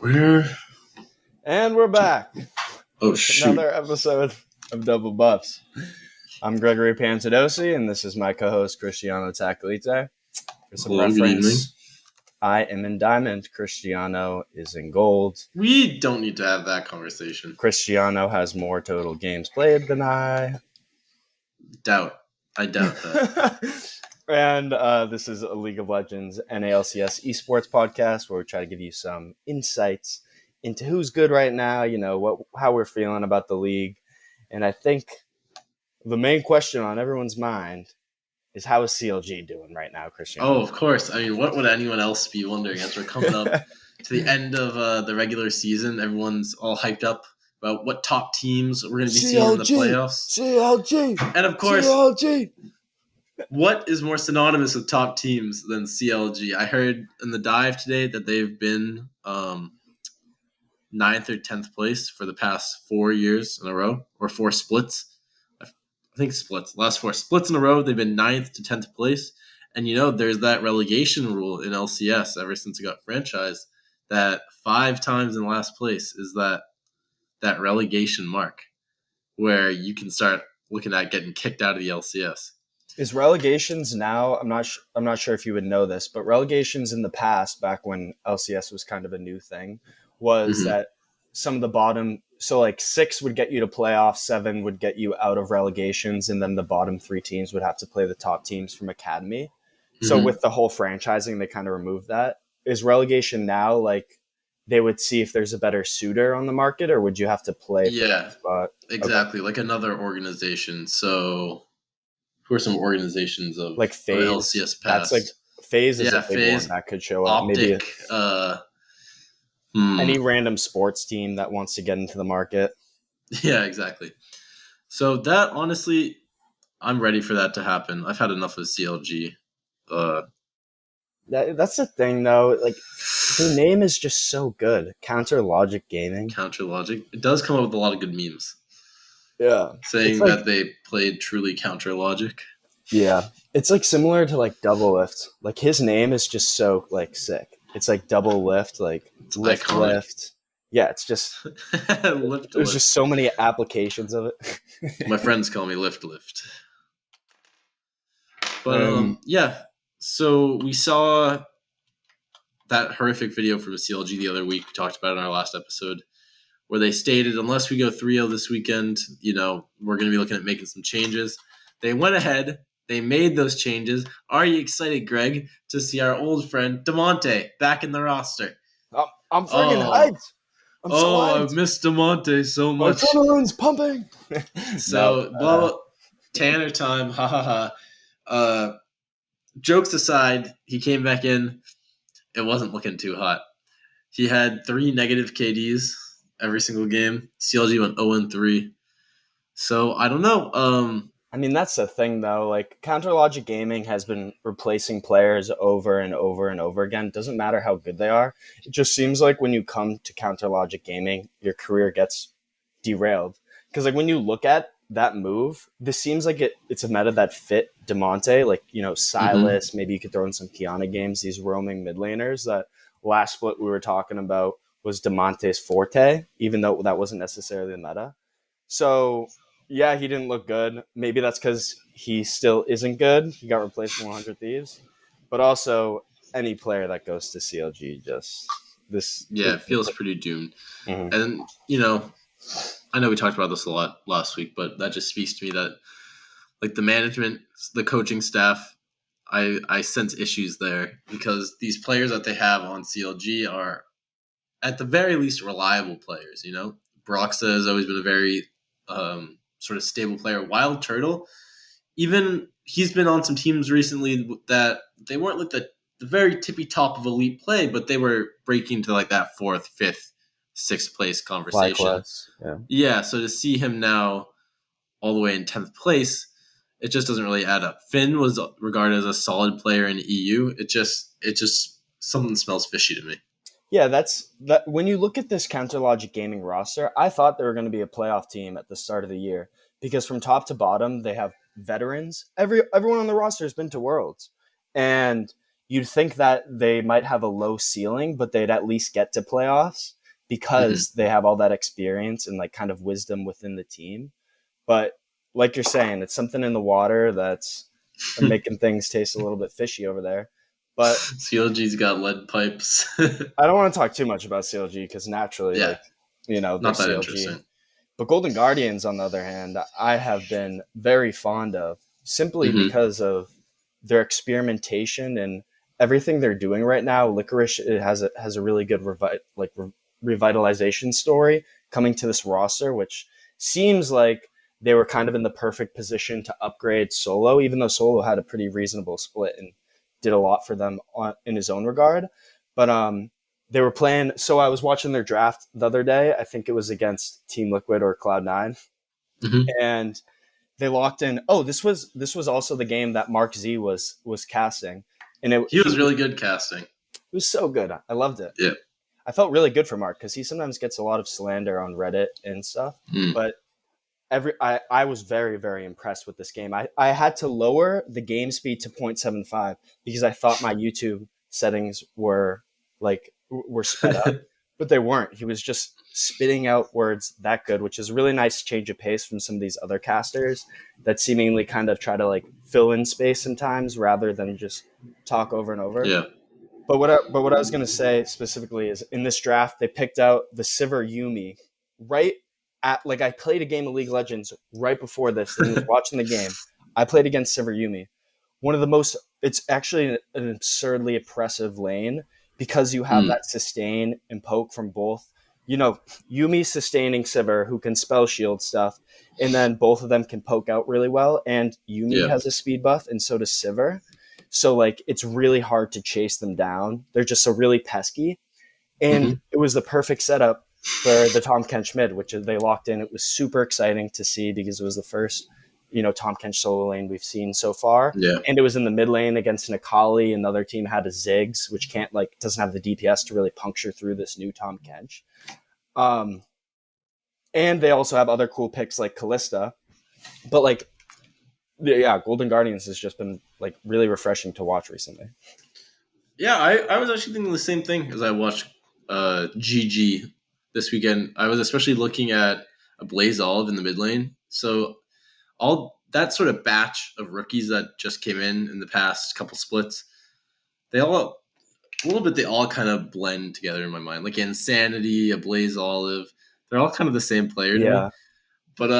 Where? And we're back. Oh, shoot. Another episode of DoubleBuffs. I'm Gregory Pantadosi, and this is my co-host Cristiano Tacalite. For some Hello, good evening. reference, I am in diamond. Cristiano is in gold. We don't need to have that conversation. Cristiano has more total games played than I. I doubt that. And this is a League of Legends and LCS Esports podcast where we try to give you some insights into who's good right now, how we're feeling about the league. And I think the main question on everyone's mind is, how is CLG doing right now, Christian? Oh, of course. I mean, what would anyone else be wondering as we're coming up to the end of the regular season? Everyone's all hyped up about what top teams we're going to be seeing in the playoffs. CLG! And of course, CLG! What is more synonymous with top teams than CLG? I heard in the dive today that they've been 9th or 10th place for the past 4 years in a row, or 4 splits. I think splits. Last 4 splits in a row, they've been 9th to 10th place. And there's that relegation rule in LCS ever since it got franchised, that 5 times in last place is that relegation mark where you can start looking at getting kicked out of the LCS. Is relegations now? I'm not sure if you would know this, but relegations in the past, back when LCS was kind of a new thing, was that some of the bottom, so like 6 would get you to playoffs, 7 would get you out of relegations, and then the bottom 3 teams would have to play the top teams from academy. So with the whole franchising, they kind of removed that. Is relegation now like they would see if there's a better suitor on the market, or would you have to play for that spot? Exactly, like another organization. So who are some organizations of like FaZe? LCS past? That's like FaZe is a big FaZe, one that could show Optic, up. Maybe any random sports team that wants to get into the market. Yeah, exactly. So that, honestly, I'm ready for that to happen. I've had enough of CLG. That's the thing, though. Like, the name is just so good. Counter Logic Gaming. Counter Logic. It does come up with a lot of good memes. Yeah. Saying that they played truly Counter Logic. Yeah. It's like similar to like DoubleBuffs. Like, his name is just so like sick. It's like double lift, like lift. Yeah, it's just there's just so many applications of it. My friends call me lift. But yeah. So we saw that horrific video from CLG the other week. We talked about it in our last episode, where they stated, unless we go 3-0 this weekend, we're going to be looking at making some changes. They went ahead. They made those changes. Are you excited, Greg, to see our old friend DeMonte back in the roster? I'm freaking hyped. I'm so hyped. I miss DeMonte so much. My adrenaline's pumping. So, Tanner time. Ha ha ha. Jokes aside, he came back in. It wasn't looking too hot. He had 3 negative KDs every single game. CLG went 0-3. So, I don't know. I mean, that's the thing, though. Like, Counter Logic Gaming has been replacing players over and over and over again. It doesn't matter how good they are. It just seems like when you come to Counter Logic Gaming, your career gets derailed. Because, like, when you look at that move, this seems like it's a meta that fit DeMonte. Like, Silas, maybe you could throw in some Kiana games, these roaming mid laners that last split we were talking about was DeMonte's forte, even though that wasn't necessarily the meta. So, yeah, he didn't look good. Maybe that's because he still isn't good. He got replaced in 100 Thieves. But also, any player that goes to CLG it feels pretty doomed. And, I know we talked about this a lot last week, but that just speaks to me that, like, the management, the coaching staff, I sense issues there, because these players that they have on CLG are, at the very least, reliable players, Broxa has always been a very sort of stable player. Wild Turtle, even he's been on some teams recently that they weren't like the very tippy top of elite play, but they were breaking to like that 4th, 5th, 6th place conversation. Yeah, so to see him now all the way in 10th place, it just doesn't really add up. Finn was regarded as a solid player in EU. It just something smells fishy to me. Yeah, that's that. When you look at this Counter Logic Gaming roster, I thought they were going to be a playoff team at the start of the year, because from top to bottom they have veterans. Everyone on the roster has been to Worlds, and you'd think that they might have a low ceiling, but they'd at least get to playoffs. because they have all that experience and like kind of wisdom within the team. But like you're saying, it's something in the water that's making things taste a little bit fishy over there. But CLG's got lead pipes. I don't want to talk too much about CLG because naturally, Yeah, like, you know, they're not that CLG. interesting. But Golden Guardians, on the other hand, I have been very fond of simply Mm-hmm. because of their experimentation and everything they're doing right now. Licorice it has a really good revitalization story coming to this roster, which seems like they were kind of in the perfect position to upgrade Solo, even though Solo had a pretty reasonable split and did a lot for them in his own regard. But they were playing. So I was watching their draft the other day. I think it was against Team Liquid or Cloud9, Mm-hmm. and they locked in. Oh, this was also the game that Mark Z was casting, and He was really good casting. it was so good. I loved it. Yeah. I felt really good for Mark because he sometimes gets a lot of slander on Reddit and stuff. But I was very, very impressed with this game. I had to lower the game speed to 0.75 because I thought my YouTube settings were sped up, but they weren't. He was just spitting out words that good, which is a really nice change of pace from some of these other casters that seemingly kind of try to like fill in space sometimes rather than just talk over and over. Yeah. But what I was going to say specifically is in this draft, they picked out the Sivir Yumi right at, like, I played a game of League of Legends right before this and was watching the game. I played against Sivir Yumi. One of the most, it's actually an absurdly oppressive lane because you have that sustain and poke from both. You know, Yumi sustaining Sivir, who can spell shield stuff, and then both of them can poke out really well. And Yumi has a speed buff, and so does Sivir. So, like, it's really hard to chase them down. They're just so really pesky. And it was the perfect setup for the Tahm Kench mid, which they locked in. It was super exciting to see because it was the first, Tahm Kench solo lane we've seen so far. Yeah. And it was in the mid lane against an Akali. Another team had a Ziggs, which doesn't have the DPS to really puncture through this new Tahm Kench. And they also have other cool picks like Kalista. But, like, yeah, Golden Guardians has just been like really refreshing to watch recently. Yeah, I was actually thinking the same thing as I watched GG this weekend. I was especially looking at a Blaze Olive in the mid lane. So all that sort of batch of rookies that just came in the past couple splits, they all they all kind of blend together in my mind. Like Insanity, a Blaze Olive, they're all kind of the same player to me. Yeah. But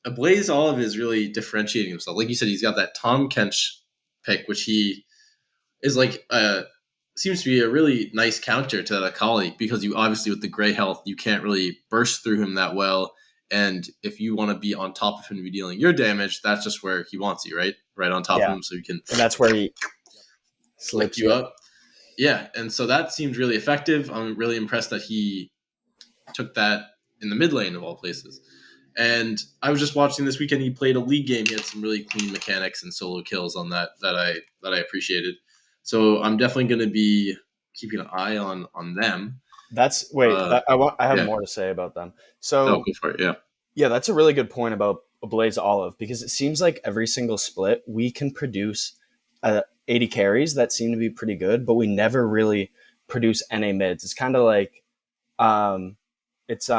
a Blaze Olive is really differentiating himself. Like you said, he's got that Tahm Kench pick, which he is like seems to be a really nice counter to that Akali because you obviously with the gray health you can't really burst through him that well, and if you want to be on top of him to be dealing your damage, that's just where he wants you, right on top of Yeah. him, so he can And that's where he lick slips you you. up. Yeah, and so that seems really effective. I'm really impressed that he took that in the mid lane of all places. And I was just watching this weekend. He played a league game. He had some really clean mechanics and solo kills on that I appreciated. So I'm definitely going to be keeping an eye on them. That's wait. I have Yeah. more to say about them. Oh, So go for it. Yeah. yeah, that's a really good point about a Blaze Olive because it seems like every single split we can produce 80 carries that seem to be pretty good, but we never really produce NA mids. It's kind of like um, it's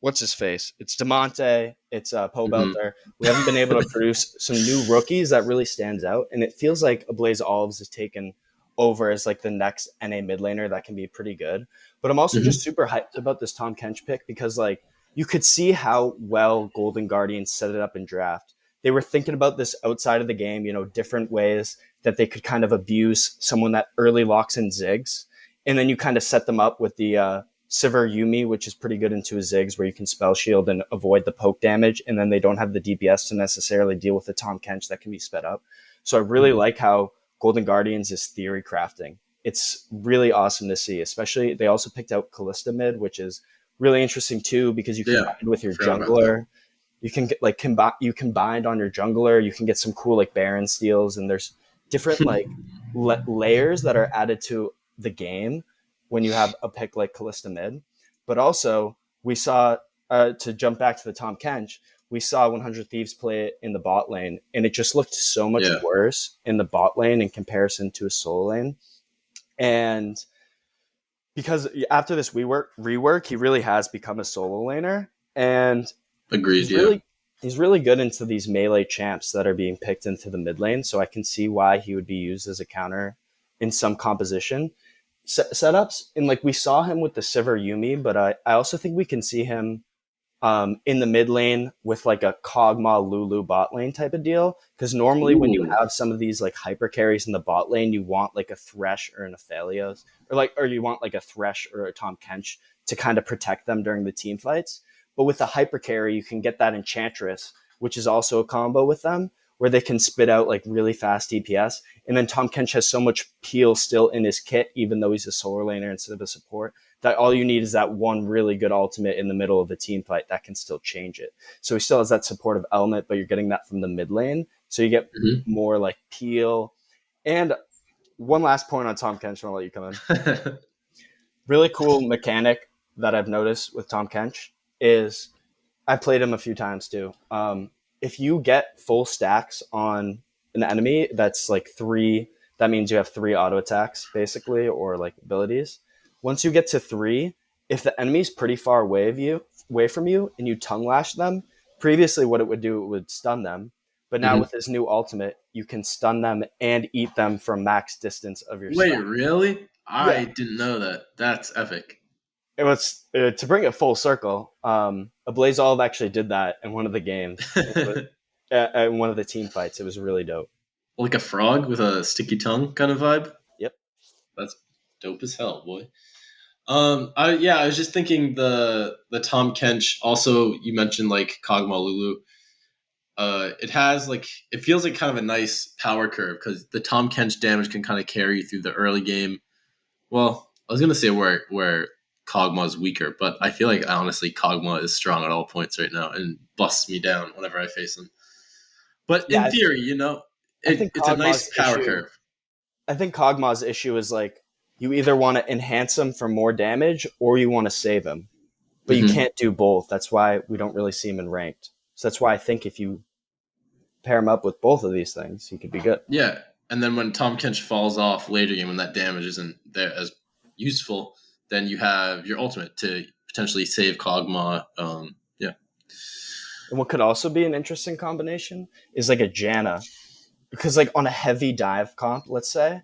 what's his face? It's Demonte. It's Poe Belter. We haven't been able to produce some new rookies that really stands out, and it feels like a Blaze Olives has taken over as like the next NA mid laner that can be pretty good. But I'm also just super hyped about this Tahm Kench pick because like you could see how well Golden Guardians set it up in draft. They were thinking about this outside of the game, different ways that they could kind of abuse someone that early locks in Ziggs. And then you kind of set them up with the Sivir Yumi, which is pretty good into a Ziggs where you can spell shield and avoid the poke damage. And then they don't have the DPS to necessarily deal with the Tahm Kench that can be sped up. So I really like how Golden Guardians is theory crafting. It's really awesome to see, especially they also picked out Kalista mid, which is really interesting too because you can bind with your jungler. You can get like you can bind on your jungler. You can get some cool like Baron steals, and there's different like layers that are added to the game when you have a pick like Kalista mid. But also we saw to jump back to the Tahm Kench, we saw 100 Thieves play it in the bot lane, and it just looked so much worse in the bot lane in comparison to a solo lane. And because after this rework, he really has become a solo laner, and Agreed. he's Yeah. really good into these melee champs that are being picked into the mid lane. So I can see why he would be used as a counter in some composition setups. And like we saw him with the Sivir Yumi, but I also think we can see him in the mid lane with like a Kog'Maw Lulu bot lane type of deal. Because normally when you Ooh. have some of these like hyper carries in the bot lane, you want like a Thresh or an Aphelios, or you want like a Thresh or a Tom Kench to kind of protect them during the team fights. But with a hyper carry, you can get that Enchantress, which is also a combo with them, where they can spit out like really fast DPS. And then Tom Kench has so much peel still in his kit, even though he's a solar laner instead of a support, that all you need is that one really good ultimate in the middle of a team fight that can still change it. So he still has that supportive element, but you're getting that from the mid lane. So you get more like peel. And one last point on Tom Kench, and I'll let you come in. Mm-hmm. Really cool mechanic that I've noticed with Tom Kench is I've played him a few times too. If you get full stacks on an enemy that's like three, that means you have three auto attacks basically, or like abilities. Once you get to three, if the enemy's pretty far away from you, and you tongue lash them, previously what it would do, it would stun them. But now with this new ultimate, you can stun them and eat them from max distance of your Wait, stun. really? Yeah, I didn't know that. That's epic. it was to bring it full circle. Ablaze Olive actually did that in one of the games. In one of the team fights. It was really dope. Like a frog with a sticky tongue kind of vibe. Yep. That's dope as hell, boy. I was just thinking the Tom Kench. Also, you mentioned like Kog'Maw Lulu. It has like it feels like kind of a nice power curve because the Tom Kench damage can kind of carry you through the early game. Well, I was gonna say where Kog'Maw is weaker, but I feel like honestly Kog'Maw is strong at all points right now and busts me down whenever I face him. But Yeah, in theory, I think it's a nice power curve. Kog'Maw's issue is like you either want to enhance him for more damage or you want to save him, but you Hmm. can't do both. That's why we don't really see him in ranked. So that's why I think if you pair him up with both of these things, he could be good. Yeah, and then when Tom Kench falls off later game when that damage isn't there as useful, then you have your ultimate to potentially save Kog'Maw. Yeah. And what could also be an interesting combination is like a Janna, because like on a heavy dive comp, let's say,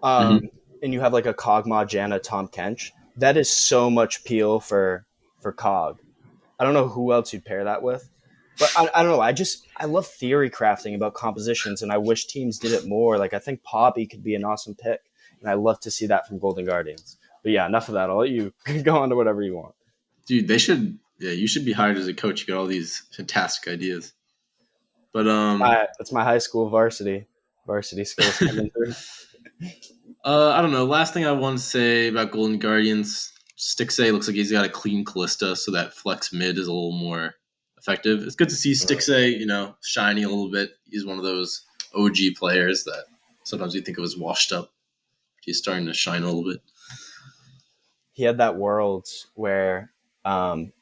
um, Hmm. and you have like a Kog'Maw, Janna, Tom Kench, that is so much peel for Cog. I don't know who else you'd pair that with, but I don't know. I love theory crafting about compositions, and I wish teams did it more. Like I think Poppy could be an awesome pick, and I love to see that from Golden Guardians. But yeah, enough of that. I'll let you go on to whatever you want. Dude, they should. Yeah, you should be hired as a coach. You got all these fantastic ideas. But That's my high school varsity skills coming through. I don't know. Last thing I want to say about Golden Guardians, Stixay looks like he's got a clean Callista, so that flex mid is a little more effective. It's good to see Stixay, shiny a little bit. He's one of those OG players that sometimes you think of as washed up. He's starting to shine a little bit. He had that Worlds where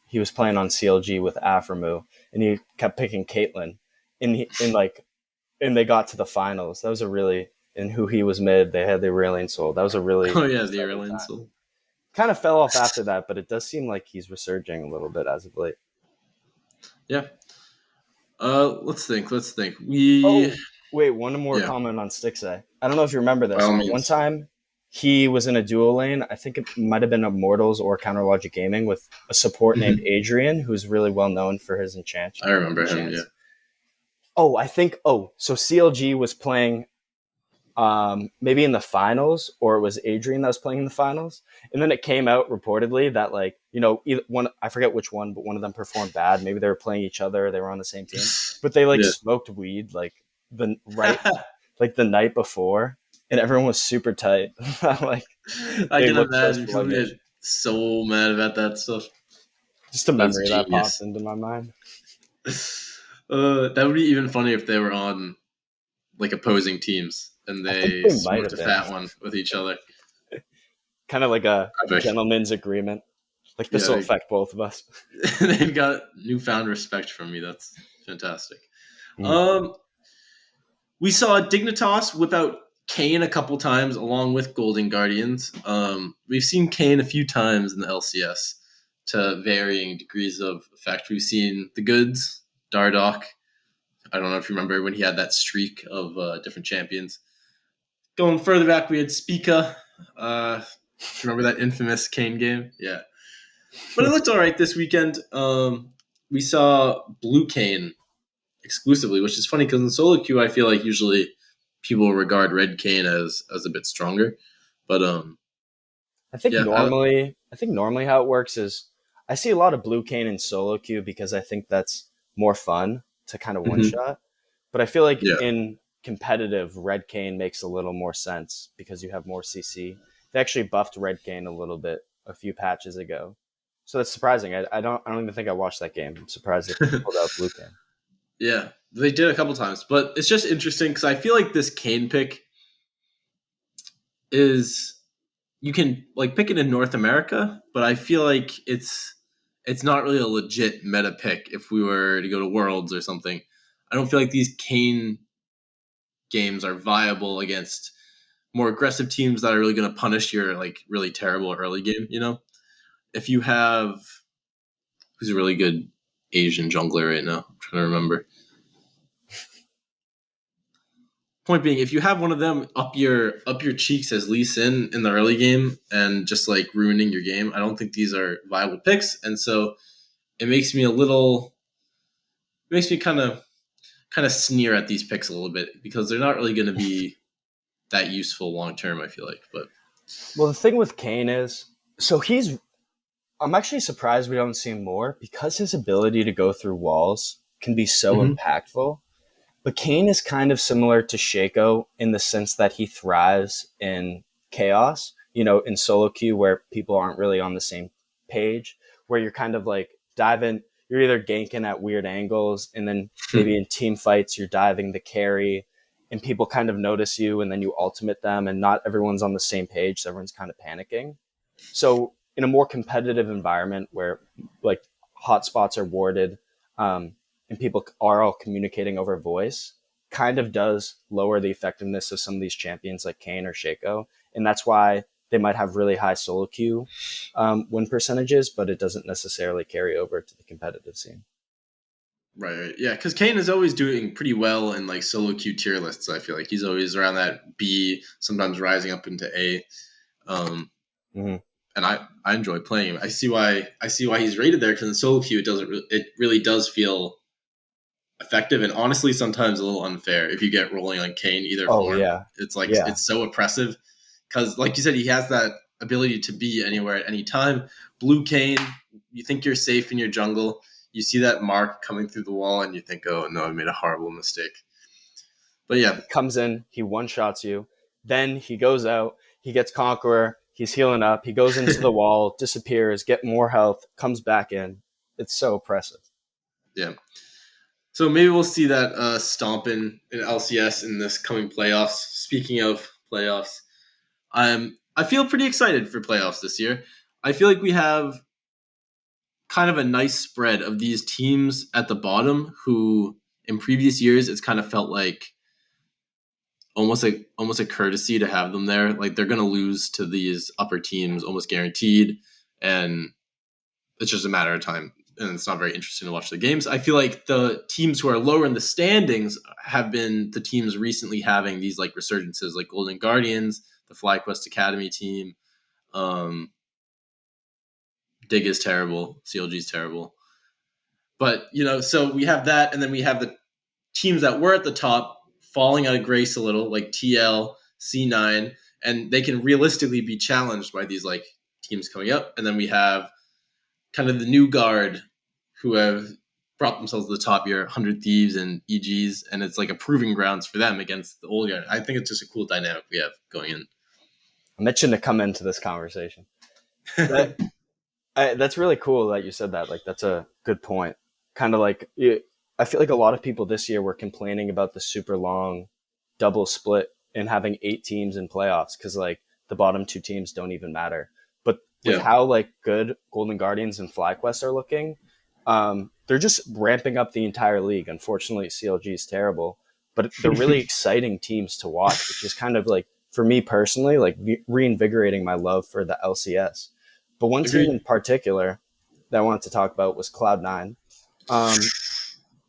he was playing on CLG with Aframu, and he kept picking Caitlyn, in like, and they got to the finals. That was a really, and who he was mid. They had the Aurelion Soul. That was a really Oh yeah, the exciting Airline time. Soul. Kind of fell off after that, but it does seem like he's resurging a little bit as of late. Yeah. Let's think. Let's think. We Oh, wait, one more yeah. comment on Stixay. I don't know if you remember By this, all but one means. time he was in a duo lane. I think it might have been Immortals or Counter Logic Gaming with a support named Hmm. Adrian, who's really well known for his I remember him. Yeah. enchants. So CLG was playing maybe in the finals, or it was Adrian that was playing in the finals. And then it came out reportedly that like, either one, I forget which one, but one of them performed bad. Maybe they were playing each other, they were on the same team, but they like Yeah. smoked weed like the night before, and everyone was super tight. Like I they can looked so imagine people get sluggish. so mad about that stuff. Just a That's memory that popped genius. into my mind. That would be even funny if they were on like opposing teams and I think they they might smoked have a been fat one with each other. kind of like a Epic. gentleman's agreement. Like this Yeah, will affect both of us. they've got newfound respect from me. That's fantastic. Mm. Um, we saw Dignitas whip out Kane a couple times along with Golden Guardians. We've seen Kane a few times in the LCS to varying degrees of effect. We've seen the goods, Dardoch. I don't know if you remember when he had that streak of different champions. Going further back, we had Spica. Do you remember that infamous Kane game? Yeah. But it looked all right this weekend. We saw Blue Kane exclusively, which is funny because in solo queue, I feel like usually people regard Red Kane as a bit stronger. But yeah, I think normally how it works is I see a lot of blue cane in solo queue because I think that's more fun to kind of one mhm, shot. But I feel like yeah, in competitive, red cane makes a little more sense because you have more CC. They actually buffed red cane a little bit a few patches ago, so that's surprising. I don't even think I watched that game. I'm surprised they pulled out blue cane. yeah. They did a couple times, but it's just interesting because I feel like this Kane pick is you can like pick it in North America, but I feel like it's not really a legit meta pick if we were to go to Worlds or something. I don't feel like these Kane games are viable against more aggressive teams that are really going to punish your like really terrible early game. If you have who's a really good Asian jungler right now, I'm trying to remember. Point being, if you have one of them up your cheeks as Lee Sin in the early game and just like ruining your game, I don't think these are viable picks, and so it makes me a little makes me kind of sneer at these picks a little bit because they're not really going to be that useful long term. I feel like, but Well, the thing with Kane is, so he's. I'm actually surprised we don't see more because his ability to go through walls can be so mm-hmm. impactful. But Kane is kind of similar to Shaco in the sense that he thrives in chaos, in solo queue where people aren't really on the same page, where you're kind of like diving, you're either ganking at weird angles, and then maybe in team fights, you're diving the carry, and people kind of notice you, and then you ultimate them, and not everyone's on the same page, so everyone's kind of panicking. So, in a more competitive environment where like hotspots are warded, and people are all communicating over voice, kind of does lower the effectiveness of some of these champions like Kane or Shaco. And that's why they might have really high solo queue win percentages, but it doesn't necessarily carry over to the competitive scene. Right, yeah, because Kane is always doing pretty well in like solo queue tier lists. I feel like he's always around that B, sometimes rising up into A. Um, Mm-hmm. and I enjoy playing him. I see why he's rated there because in solo queue it really does feel effective and honestly sometimes a little unfair if you get rolling on Kane either Oh, form. yeah. It's like Yeah. it's so oppressive because like you said he has that ability to be anywhere at any time. Blue Kane, you think you're safe in your jungle. You see that mark coming through the wall and you think, oh no, I made a horrible mistake. But yeah, He comes in, he one shots you. Then he goes out, he gets Conqueror, he's healing up, he goes into the wall, disappears, get more health, comes back in. It's so oppressive. yeah. So maybe we'll see that stomp in LCS in this coming playoffs. Speaking of playoffs, I feel pretty excited for playoffs this year. I feel like we have kind of a nice spread of these teams at the bottom who in previous years it's kind of felt like almost a courtesy to have them there. Like they're going to lose to these upper teams almost guaranteed, and it's just a matter of time. And it's not very interesting to watch the games. I feel like the teams who are lower in the standings have been the teams recently having these like resurgences, like Golden Guardians, the FlyQuest Academy team. Um, Dig is terrible. CLG is terrible. But so we have that, and then we have the teams that were at the top falling out of grace a little, like TL, C9, and they can realistically be challenged by these like teams coming up. And then we have kind of the new guard who have brought themselves to the top here, 100 Thieves and EGs, and it's like a proving grounds for them against the old guard. I think it's just a cool dynamic we have going I'm itching to come into this conversation. That in. that's really cool that you said that. Like that's a good point. Kind of like I feel like a lot of people this year were complaining about the super long double split and having 8 teams in playoffs because like the bottom 2 teams don't even matter. But with Yeah. how like good Golden Guardians and FlyQuest are looking, they're just ramping up the entire league. Unfortunately, CLG is terrible, but they're really exciting teams to watch, which is kind of like, for me personally, like reinvigorating my love for the LCS. But one team Agreed. in particular that I wanted to talk about was Cloud9,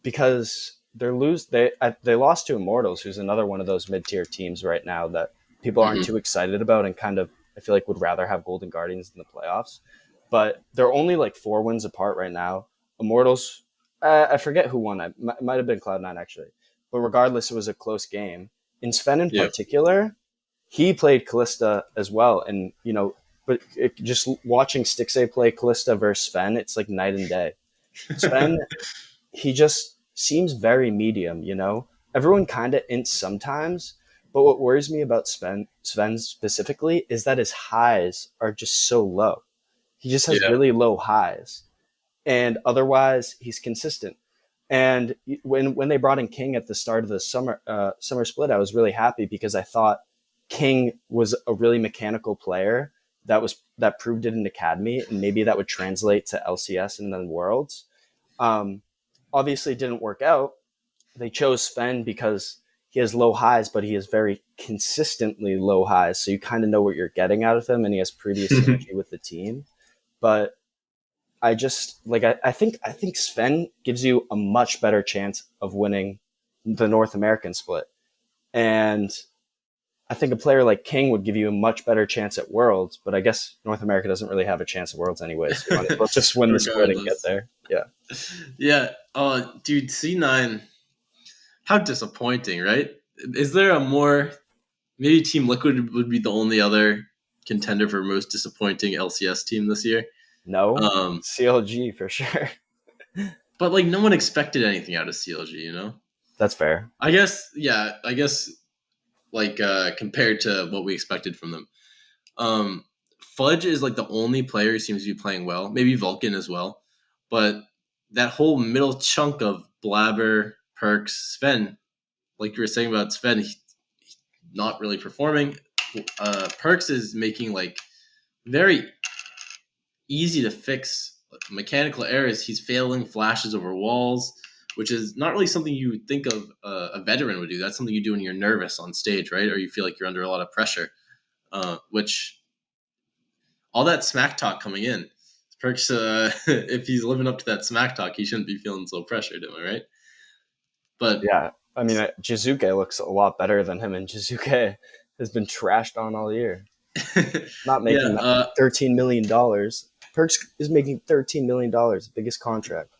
because they lost to Immortals, who's another one of those mid tier teams right now that people aren't too excited about and kind of, I feel like, would rather have Golden Guardians in the playoffs. But they're only like 4 wins apart right now. Immortals, I forget who won. It might have been Cloud9 actually, but regardless, it was a close game. In Sven in Yeah. particular, he played Callista as well, and but just watching Stixxay play Callista versus Sven, it's like night and day. Sven, he just seems very medium, Everyone kind of ints sometimes, but what worries me about Sven specifically is that his highs are just so low. He just has Yeah. really low highs, and otherwise he's consistent. And when they brought in King at the start of the summer split, I was really happy because I thought King was a really mechanical player that proved it in Academy, and maybe that would translate to LCS and then Worlds. Obviously, it didn't work out. They chose Sven because he has low highs, but he has very consistently low highs, so you kind of know what you're getting out of him, and he has previous synergy with the team. But I just I think Sven gives you a much better chance of winning the North American split. And I think a player like King would give you a much better chance at Worlds, but I guess North America doesn't really have a chance at Worlds anyways. So let's just win the split and get Regardless. there. Yeah. Yeah. Oh, dude, C9. How disappointing, right? Is there a more, maybe Team Liquid would be the only other contender for most disappointing LCS team this year? No, Um, CLG for sure. but like no one expected anything out of CLG. That's fair. I guess, yeah. I guess like compared to what we expected from them. Um, Fudge is like the only player who seems to be playing well. Maybe Vulcan as well, but that whole middle chunk of Blabber, Perks, Sven, like you were saying about Sven, not really performing. Perks is making like very easy to fix mechanical errors. He's failing flashes over walls, which is not really something you would think of a veteran would do. That's something you do when you're nervous on stage, right? Or you feel like you're under a lot of pressure. Which all that smack talk coming in, Perks, if he's living up to that smack talk, he shouldn't be feeling so pressured. Am I right? But Yeah. I mean, Jizuke looks a lot better than him, and Jizuke has been trashed on all year. Not yeah, making that $13 million. Perks is making $13 million, biggest contract.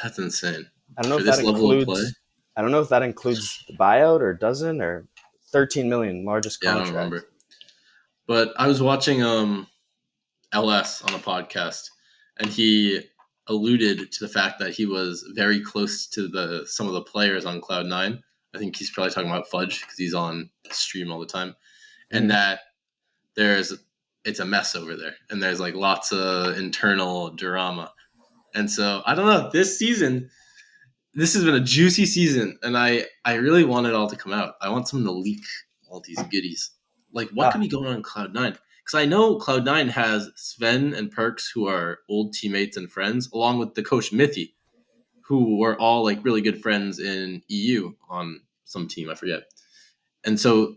that's insane I don't know for if that this level of play. includes. I don't know if that includes the buyout or doesn't, or 13 million, largest Yeah, I don't contract. remember. But I was watching LS on a podcast, and he alluded to the fact that he was very close to some of the players on Cloud9. I think he's probably talking about Fudge because he's on stream all the time, and Mm-hmm. that it's a mess over there, and there's like lots of internal drama. And so I don't know. This has been a juicy season, and I really want it all to come out. I want someone to leak all these goodies. Like, what could Ah, be going on in Cloud9? Because I know Cloud9 has Sven and Perks, who are old teammates and friends, along with the coach Mithy, who were all like really good friends in EU on some team, I forget. And so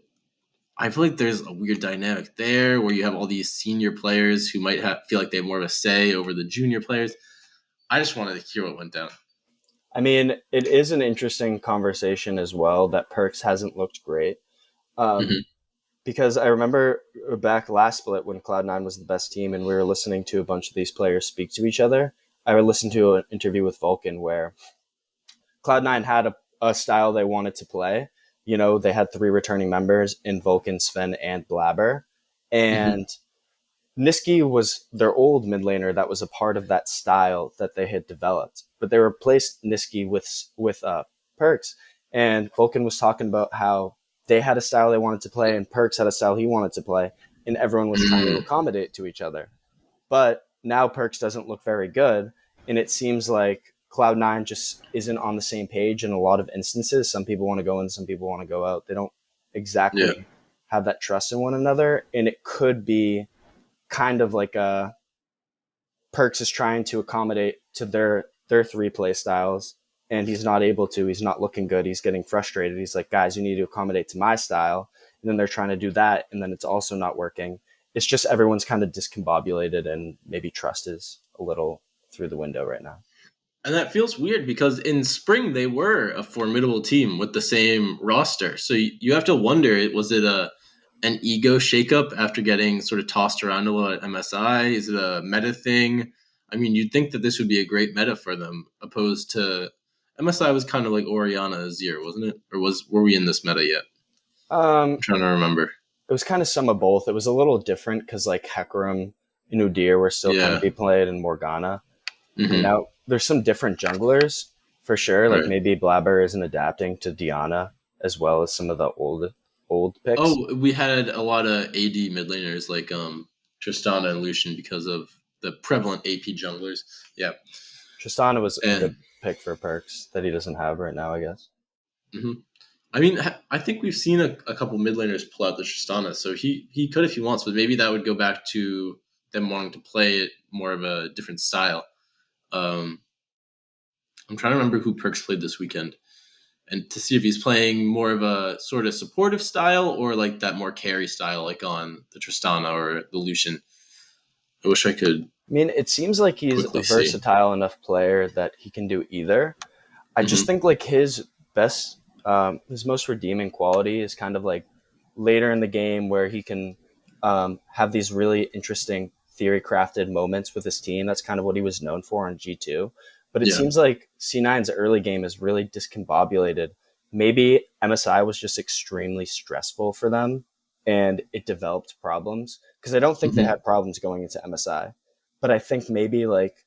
I feel like there's a weird dynamic there where you have all these senior players who might feel like they have more of a say over the junior players. I just wanted to hear what went down. I mean, it is an interesting conversation as well that Perks hasn't looked great. Um, Mm-hmm. because I remember back last split when Cloud9 was the best team and we were listening to a bunch of these players speak to each other. I listened to an interview with Vulcan where Cloud9 had a style they wanted to play. They had 3 returning members in Vulcan, Sven, and Blabber. Mm-hmm. And Niski was their old mid laner that was a part of that style that they had developed. But they replaced Niski with Perks. And Vulcan was talking about how they had a style they wanted to play and Perks had a style he wanted to play. And everyone was trying to Mm-hmm. accommodate to each other. But now Perks doesn't look very good, and it seems like Cloud9 just isn't on the same page in a lot of instances. Some people want to go in, some people want to go out. They don't Yeah. exactly have that trust in one another, and it could be kind of like Perks is trying to accommodate to their 3 play styles, and he's not able to. He's not looking good. He's getting frustrated. He's like, guys, you need to accommodate to my style. And then they're trying to do that, and then it's also not working. It's just everyone's kind of discombobulated, and maybe trust is a little through the window right now. And that feels weird because in spring they were a formidable team with the same roster. So you have to wonder, was it an ego shakeup after getting sort of tossed around a lot at MSI? Is it a meta thing? I mean, you'd think that this would be a great meta for them, opposed to MSI was kind of like Oriana Azir, wasn't it? Or were we in this meta yet? I'm Um, trying to remember. it was kind of some of both. It was a little different because like Hecarim and Udyr were still kind of Yeah. be played, and Morgana. And Mm-hmm. now there's some different junglers for sure. Like Right. maybe Blabber isn't adapting to Diana as well as some of the old picks. Oh, we had a lot of AD mid laners like Tristana and Lucian because of the prevalent AP junglers. Yeah. Tristana was a And good pick for perks that he doesn't have right now, I guess. mhm. I mean, I think we've seen a couple mid laners pull out the Tristana, so he could if he wants, but maybe that would go back to them wanting to play it more of a different style. Um, I'm trying to remember who Perks played this weekend, and to see if he's playing more of a sort of supportive style or like that more carry style, like on the Tristana or the Lucian. I wish I could I mean, it seems like he's a quickly see. versatile enough player that he can do either. I just Hmm. think like best, his most redeeming quality is kind of like later in the game where he can have these really interesting theory crafted moments with his team. That's kind of what he was known for on G2. But it Yeah. seems like C9's early game is really discombobulated. Maybe MSI was just extremely stressful for them and it developed problems because I don't think they Hmm. had problems going into MSI. But I think maybe like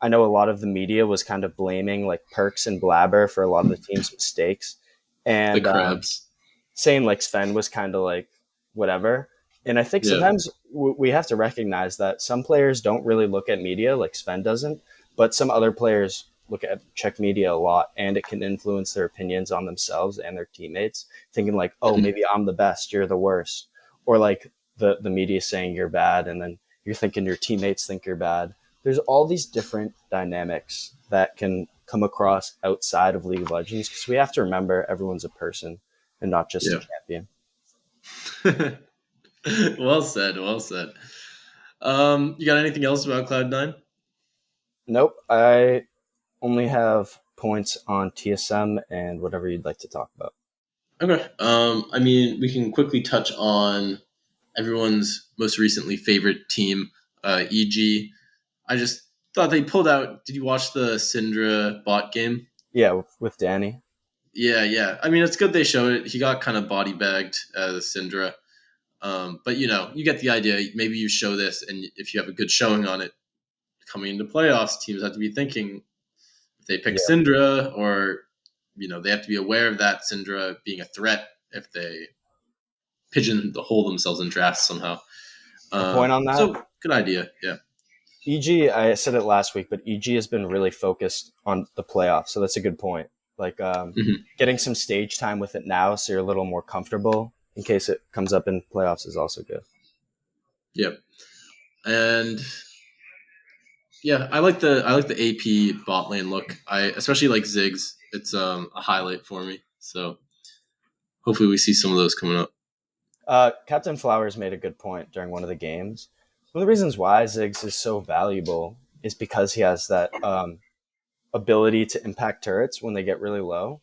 I know a lot of the media was kind of blaming like Perks and Blabber for a lot of the team's mistakes, The and crabs. saying like Sven was kind of like whatever. And I think Yeah. sometimes we have to recognize that some players don't really look at media like Sven doesn't, but some other players check media a lot, and it can influence their opinions on themselves and their teammates, thinking like, oh, Hmm. maybe I'm the best, you're the worst, or like the media saying you're bad, and then you're thinking your teammates think you're bad. There's all these different dynamics that can come across outside of League of Legends because we have to remember everyone's a person and not just a Yeah. champion. Well said. Well said. You got anything else about Cloud9? Nope, I only have points on TSM and whatever you'd like to talk about. Okay. I mean, we can quickly touch on everyone's most recently favorite team, EG. I just thought they pulled out. Did you watch the Syndra bot game? Yeah, with Danny. Yeah, yeah. I mean, it's good they showed it. He got kind of body bagged as Syndra. But you get the idea. Maybe you show this, and if you have a good showing on it coming into playoffs, teams have to be thinking if they pick Yeah, Syndra, or they have to be aware of that Syndra being a threat if they pigeonhole themselves in drafts somehow. a point on that. So good idea. Yeah. EG, I said it last week, but EG has been really focused on the playoffs, so that's a good point. Like Hmm. getting some stage time with it now, so you're a little more comfortable in case it comes up in playoffs, is also good. Yep. And yeah, I like the AP bot lane look. I especially like Ziggs. It's a highlight for me. So hopefully we see some of those coming up. Captain Flowers made a good point during one of the games. One of the reasons why Ziggs is so valuable is because he has that ability to impact turrets when they get really low.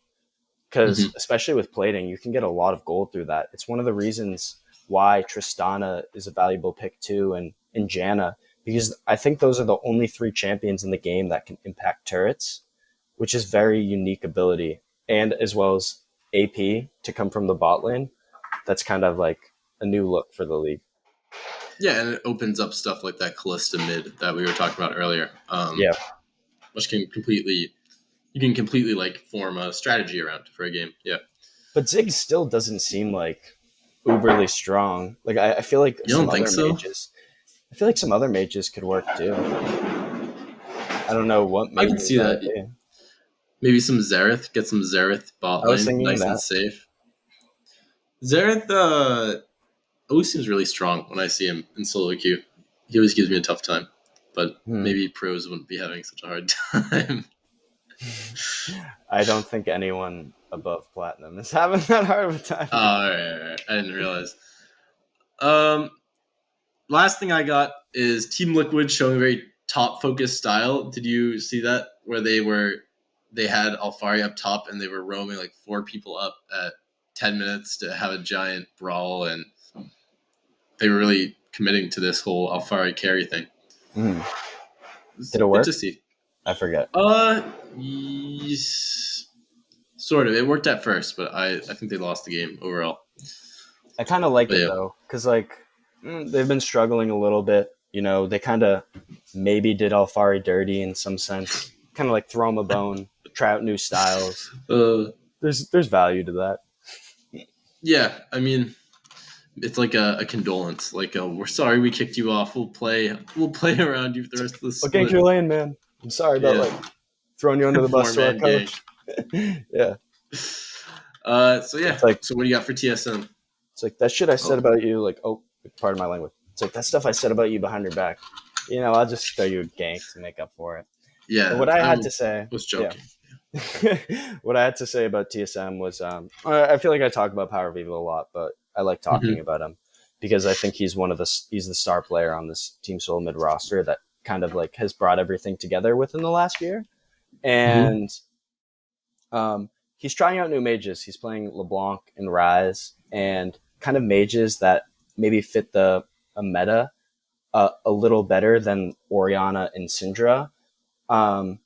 Because Hmm. especially with plating, you can get a lot of gold through that. It's one of the reasons why Tristana is a valuable pick too, and Janna, because I think those are the only three champions in the game that can impact turrets, which is very unique ability, and as well as AP to come from the bot lane. That's kind of like a new look for the league. Yeah, and it opens up stuff like that Callista mid that we were talking about earlier, Yeah, which you can completely like form a strategy around for a game. Yeah, but Ziggs still doesn't seem like uberly strong. Like I feel like you don't think so? some other mages could work too. I don't know what I could mages see that would that. be. Maybe some Xerath. Get some Xerath bot I was lane, thinking nice and that. safe. Xerath always seems really strong when I see him in solo queue. He always gives me a tough time, but Hmm. maybe pros wouldn't be having such a hard time. I don't think anyone above platinum is having that hard of a time. Oh, all right. I didn't realize. Um, last thing I got is Team Liquid showing a very top focused style. Did you see that where they had Alfari up top and they were roaming like 4 people up at 10 minutes to have a giant brawl, and they were really committing to this whole Alfari carry thing. Mm. It's Did it good to work? see. I forget. Yes, sort of. It worked at first, but I think they lost the game overall. I kind of like But it yeah, though, because like they've been struggling a little bit. You know, they kind of maybe did Alfari dirty in some sense, kind of like throw him a bone, try out new styles. uh, There's value to that. yeah. I mean, it's like a condolence. Like, we're sorry we kicked you off. We'll play around you for the rest of the What game's split. your lane, man? I'm sorry about Yeah, like throwing you under the bus to our 4 man gang. coach. Yeah, So yeah. it's like So what do you got for TSM? that shit I said Oh, about you. Like, oh, pardon my language. It's like that stuff I said about you behind your back. You know, I'll just throw you a gank to make up for it. But yeah. what I I had to say, was yeah, joking. what I had to say about TSM was, I feel like I talk about Power Vivo a lot, but I like talking Mm-hmm. about him because I think he's he's the star player on this Team Soul mid roster that kind of like has brought everything together within the last year. Mm-hmm. And he's trying out new mages. He's playing LeBlanc and Ryze and kind of mages that maybe fit the a meta a little better than Orianna and Syndra. Um,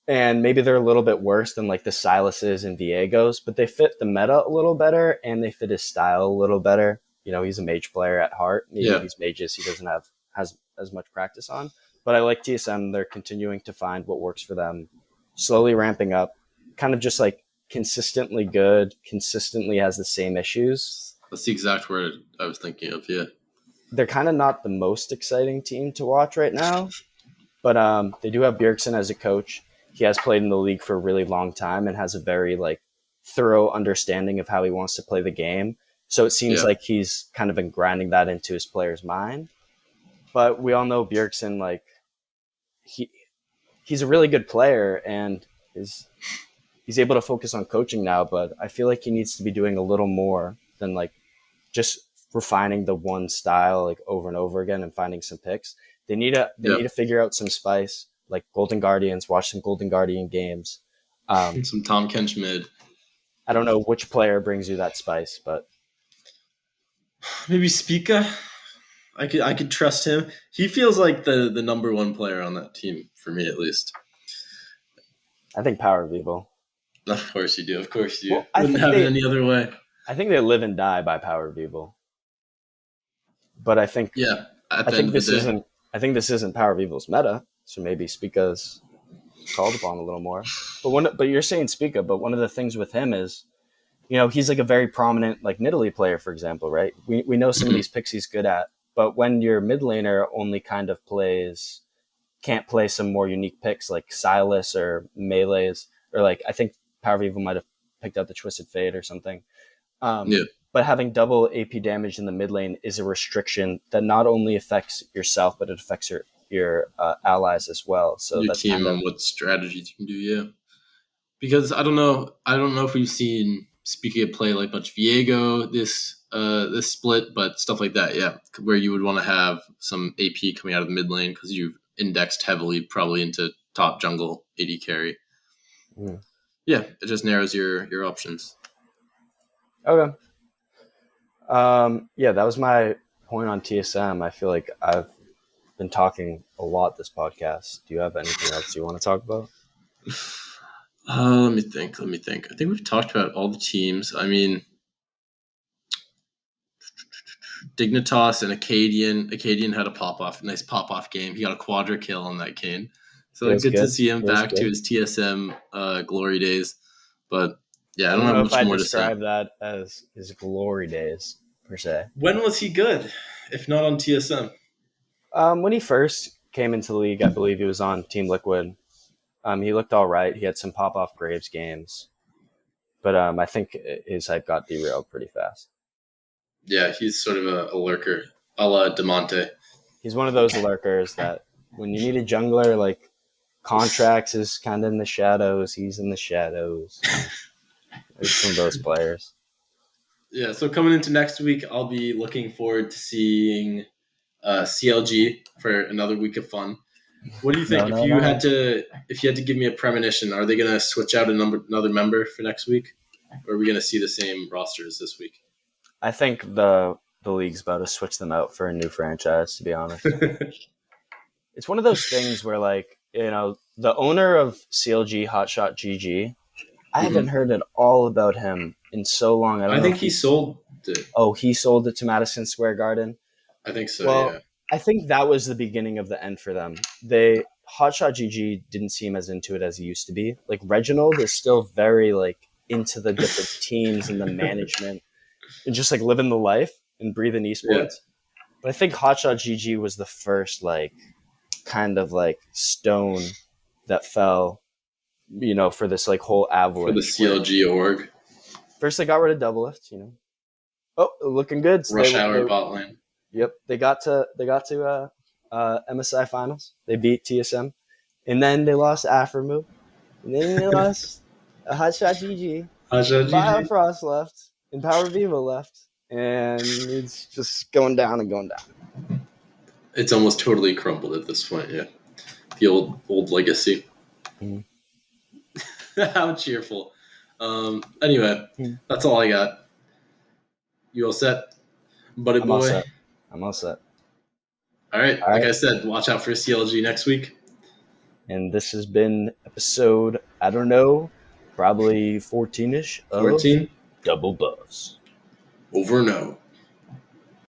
and maybe they're a little bit worse than like the Silases and Viegos, but they fit the meta a little better and they fit his style a little better. You know, he's a mage player at heart. Maybe Yeah. these mages he doesn't have has as much practice on. But I like TSM. They're continuing to find what works for them, slowly ramping up, kind of just like consistently good, consistently has the same issues. That's the exact word I was thinking of. Yeah. They're kind of not the most exciting team to watch right now, but they do have Bjergsen as a coach. He has played in the league for a really long time and has a very like thorough understanding of how he wants to play the game. So it seems Yeah. like he's kind of been grinding that into his players' mind. But we all know Bjergsen, like he he's a really good player and is he's able to focus on coaching now. But I feel like he needs to be doing a little more than like just refining the one style like over and over again and finding some picks. They Yeah. need to figure out some spice, like Golden Guardians. Watch some Golden Guardian games. Um, Some Tom Kench mid. I don't know which player brings you that spice, but Maybe Spica. I could trust him. He feels like the number one player on that team for me, at least. I think Power Vivo. Of course you do. Of course you do. Well, Wouldn't have it any other way. I think they live and die by Power Vivo. But Yeah. At I the end think of the this day. isn't I think this isn't Power Vivo's meta. So maybe Spica's called upon a little more. But you're saying Spica, but one of the things with him is, you know, he's like a very prominent like Nidalee player, for example, right? We know some of Mhm. these picks he's good at, but when your mid laner only kind of can't play some more unique picks like Silas or Melees, or like I think Power Vivo might have picked out the Twisted Fate or something. Um, Yeah. but having double AP damage in the mid lane is a restriction that not only affects yourself, but it affects your allies as well. So Your that's team kind of and what strategies you can do. Yeah. Because I don't know. I don't know if we've seen speaking of play like much Viego this split, but stuff like that. Yeah, where you would want to have some AP coming out of the mid lane because you've indexed heavily probably into top jungle AD carry. mm. Yeah, it just narrows your options. Okay. Yeah, that was my point on TSM. I feel like I've been talking a lot this podcast. Do you have anything else you want to talk about? Let me think. Let me think. I think we've talked about all the teams. I mean, Dignitas and Acadian. Acadian had a nice pop off game. He got a quadra kill on that Kane. So Feels good to good. see him Feels back to good. his TSM glory days. But yeah, I I don't don't have know if much I'd more to say. describe that as his glory days per se. When was he good, if not on TSM? When he first came into the league, I believe he was on Team Liquid. He looked all right. He had some pop off Graves games, but I think his hype got derailed pretty fast. Yeah, he's sort of a lurker, a la Demonte. He's one of those lurkers that when you need a jungler, like Contracts is kind of in the shadows. He's in the shadows. There's some of those players. Yeah, so coming into next week, I'll be looking forward to seeing CLG for another week of fun. What do you think? If you had to give me a premonition, are they going to switch out another member for next week, or are we going to see the same rosters this week? I think the league's about to switch them out for a new franchise. To be honest, it's one of those things where, like, you know, the owner of CLG, Hotshot GG, I haven't heard at all about him in so long. I think he sold it. Oh, he sold it to Madison Square Garden. I think so. Well, yeah. I think that was the beginning of the end for them. Hotshot GG didn't seem as into it as he used to be. Like, Reginald is still very, like, into the different teams and the management and just, like, living the life and breathing esports. Yeah. But I think Hotshot GG was the first, like, kind of, like, stone that fell, you know, for this, like, whole avalanche. For the CLG org. First, they got rid of DoubleBuffs, you know. Oh, looking good. So Rush Hour bot lane. Yep, they got to MSI finals. They beat TSM, and then they lost Afremu, and then they lost Hotshot GG. Biofrost left, and Power Vivo left, and it's just going down and going down. It's almost totally crumbled at this point. Yeah, the old legacy. How cheerful. Anyway, that's all I got. You all set, buddy boy? All set. I'm all set. All right. Like I said, watch out for CLG next week. And this has been episode, I don't know, probably 14-ish of 14? DoubleBuffs. Over and out.